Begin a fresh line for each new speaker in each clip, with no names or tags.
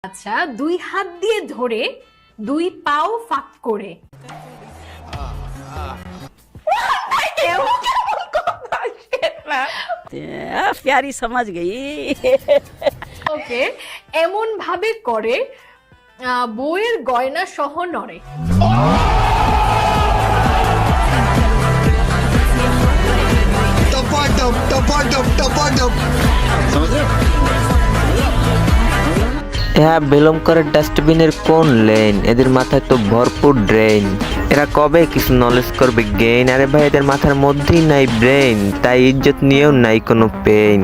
আচ্ছা, দুই হাত দিয়ে ধরে দুই পাও ফাঁক করে।
प्यारी समझ गई।
ওকে, এমন ভাবে করে বউয়ের গয়না সহ নড়ে।
বিলং করে ডাস্টবিনের কোন লেন, এদের মাথায় তো ভরপুর ড্রেন। এরা কবে কিছু নলেজ করবে গেইন? আরে ভাই, এদের মাথার মধ্যেই নাই ব্রেন, তাই ইজ্জত নিয়েও নাই কোনো পেইন।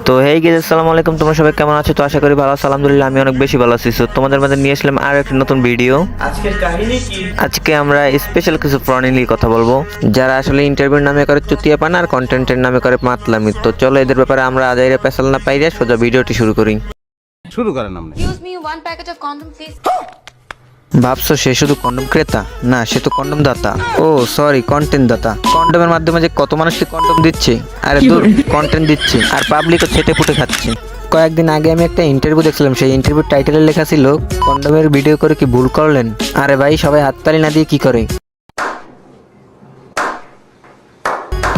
তো হেই গাইস, আসসালামু আলাইকুম। তোমরা সবাই কেমন আছো? তো আশা করি ভালো আছো। আলহামদুলিল্লাহ আমি অনেক বেশি ভালো আছি। তো তোমাদের মধ্যে নিয়ে আসলাম আর একটা নতুন ভিডিও। আজকের কাহিনী কি? আজকে আমরা স্পেশাল কিছু ফ্রড নিয়ে কথা বলবো, যারা আসলে ইন্টারভিউর নামে করে চুতিয়া পান আর কন্টেন্টের নামে করে মাতলামি। তো চলো এদের ব্যাপারে আমরা আজাইরা পেছাল না পাইরে সোজা ভিডিওটি শুরু করি।
শুরু করেন আপনি।
Use me one packet of condom, please.
ভাবছো সে শুধু কন্ডম ক্রেতা? না, সে তো কন্ডম দাতা। ও সরি, কন্টেন্ট দাতা। কন্ডমের মাধ্যমে যে কত মানুষকে কন্ডম দিচ্ছে, আরে দূর, কন্টেন্ট দিচ্ছে আর পাবলিকও ছেটে ফুটে খাচ্ছে। কয়েকদিন আগে আমি একটা ইন্টারভিউ দেখছিলাম, সেই ইন্টারভিউ টাইটেলে লেখা ছিল কন্ডমের ভিডিও করে কি ভুল করলেন? আরে ভাই, সবাই হাততালি না দিয়ে কি করে?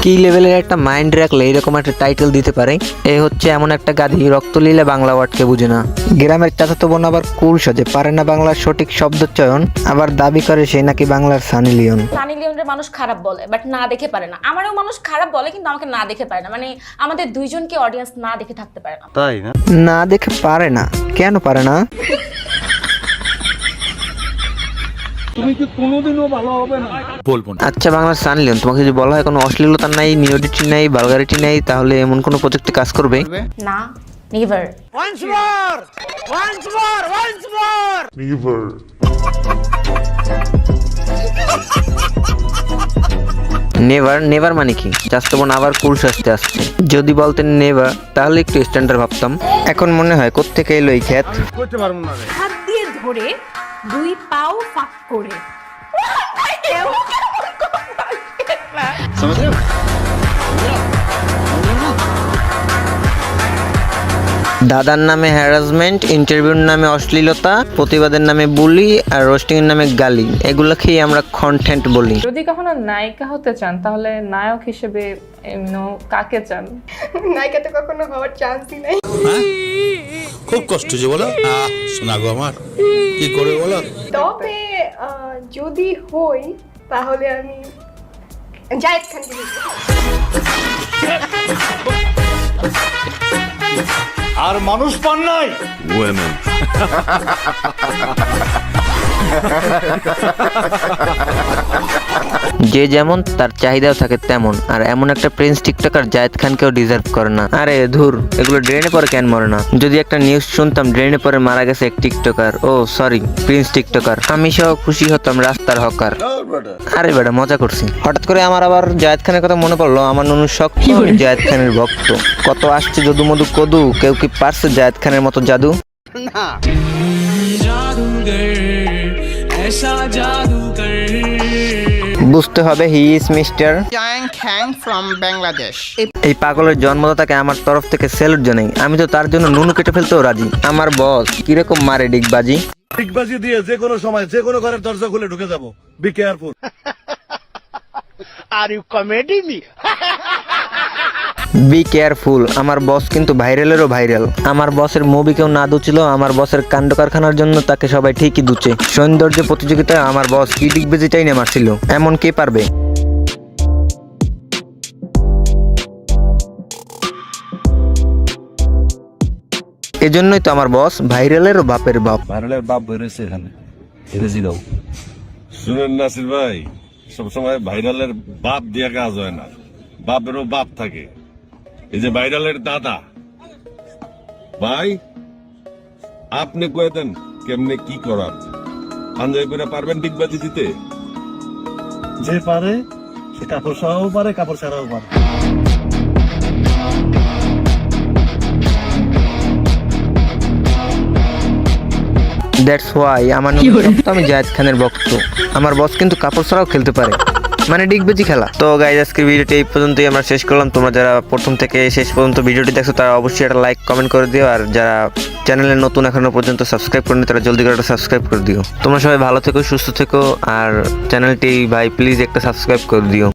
কি লেভেলের একটা মাইন্ড রাখলে এরকম একটা টাইটেল দিতে পারে? এ হচ্ছে এমন একটা গাধি, রক্তলীলা বাংলা ওয়ার্ডকে বুঝে না। গ্রামের চাচাতো বোন আবার কুল সাজে, পারে না বাংলার সঠিক শব্দ চয়ন, আবার দাবি করে সে নাকি বাংলার সানি লিওন।
সানি লিওনের মানুষ খারাপ বলে, বাট না দেখে পারে না। আমারও মানুষ খারাপ বলে, কিন্তু আমাকে না দেখে পারে না। মানে আমাদের দুইজনকে অডিয়েন্স না দেখে থাকতে পারে না।
তাই না?
না দেখে পারে না? কেন পারে না? আচ্ছা বাংলার সানি লিওন, তোমাকে যদি বলা হয় কোনো অশ্লীলতা নাই, নিউডিটি নাই, ভালগারিটি নাই, তাহলে এমন কোনো প্রজেক্টে কাজ করবে?
না, নেভার।
নেভার? নেভার মানে কি? চাচাতো বোন আবার কুল সাজতে আসছে। যদি বলতেন নেভার তাহলে একটু স্ট্যান্ডার্ড ভাবতাম। এখন মনে হয় কোত্থেকে এলো এই খ্যাত।
করতে পারবো না রে।
হাত দিয়ে ধরে দুই পাও ফাঁক করে।
দাদার নামে হ্যারাসমেন্ট, ইন্টারভিউর নামে অশ্লীলতা, প্রতিবাদের নামে বুলি আর রোস্টিং এর নামে গালি, এগুলোকেই আমরা কন্টেন্ট বলি।
যদি কখনো নায়িকা হতে চান তাহলে নায়ক হিসেবে কাকে চান?
নায়িকা তো কখনো হওয়ার চান্সই নাই।
খুব কষ্ট যে বলো, শোনা গো আমার, কি করে বলো?
তবে যদি হই তাহলে আমি জায়েদ খানকে নিবো।
আর মানুষ পান নাই।
যে যেমন তার চাহিদাও থাকে তেমন, আর এমন একটা প্রিন্স টিকটকার জায়েদ খানকেও ডিজার্ভ করে না। আরে ধুর, এগুলো ড্রেনে পরে কেন মরে না? যদি একটা নিউজ শুনতাম ড্রেনে পরে মারা গেছে এক টিকটকার, ও সরি প্রিন্স টিকটকার, আমি সহ খুশি হতাম রাস্তার হকার। আরে বেটা মজা করছি। হঠাৎ করে আমার আবার জায়েদ খানের কথা মনে পড়লো। আমার নুনু শক্ত জায়েদ খানের ভক্ত। কত আসছে যদু মধু কদু, কেউ কি পারছে জায়েদ খানের মতো জাদু? বুঝতে হবে he is mister
Jiang Kang from Bangladesh.
এই পাগলের জন্মদাতাকে আমার তরফ থেকে স্যালুট জানাই। আমি তো তার জন্য নুনু কেটে ফেলতেও রাজি। আমার বস কিরকম মারে ডিগবাজি।
ডিগবাজি দিয়ে যে কোনো সময় যে কোনো ঘরের দরজা খুলে ঢুকে যাব। Be careful.
Are you comedy me?
Be careful. আমার বস কিন্তু ভাইরালেরও ভাইরাল। আমার বসের মুভি কেউ না দুছিল, আমার বসের কাণ্ড কারখানার জন্য তাকে সবাই ঠিকই দুচে। সৌন্দর্য প্রতিযোগিতায় আমার বস কি ডিগবাজিটাই না মারছিল, এমন কে পারবে? এজন্যই তো আমার বস ভাইরালেরও বাপের বাপ।
ভাইরালের বাপ বেরোছে এখানে। এরেজি দাও। শুনেন নাসির ভাই, সবসময় ভাইরালের বাপ দিয়ে কাজ হয় না, বাপেরও বাপ থাকে। এই যে ভাইরালের দাদা ভাই, আপনি কয়ে দেন কেমনে কি করার। আঞ্জাই করে পারবেন ডিগবাজি দিতে? যে পারে সে কাপড় সরাও পারে, কাপড় ছাড়াও পারে।
দ্যাটস ওয়াই আমার আমি জায়েদ খানের ভক্ত। আমার বস কিন্তু কাপড় ছাড়াও খেলতে পারে। মানে ডিগবাজি খেলা। তো গাইজ আজকের ভিডিওটি এই পর্যন্তই আমরা শেষ করলাম। তোমরা যারা প্রথম থেকে শেষ পর্যন্ত ভিডিওটি দেখছো তারা অবশ্যই একটা লাইক কমেন্ট করে দিও, আর যারা চ্যানেলে নতুন এখনো পর্যন্ত সাবস্ক্রাইব করেনি তারা জলদি করে একটা সাবস্ক্রাইব করে দিও। তোমরা সবাই ভালো থেকো, সুস্থ থেকো, আর চ্যানেলটি ভাই প্লিজ একটা সাবস্ক্রাইব করে দিও।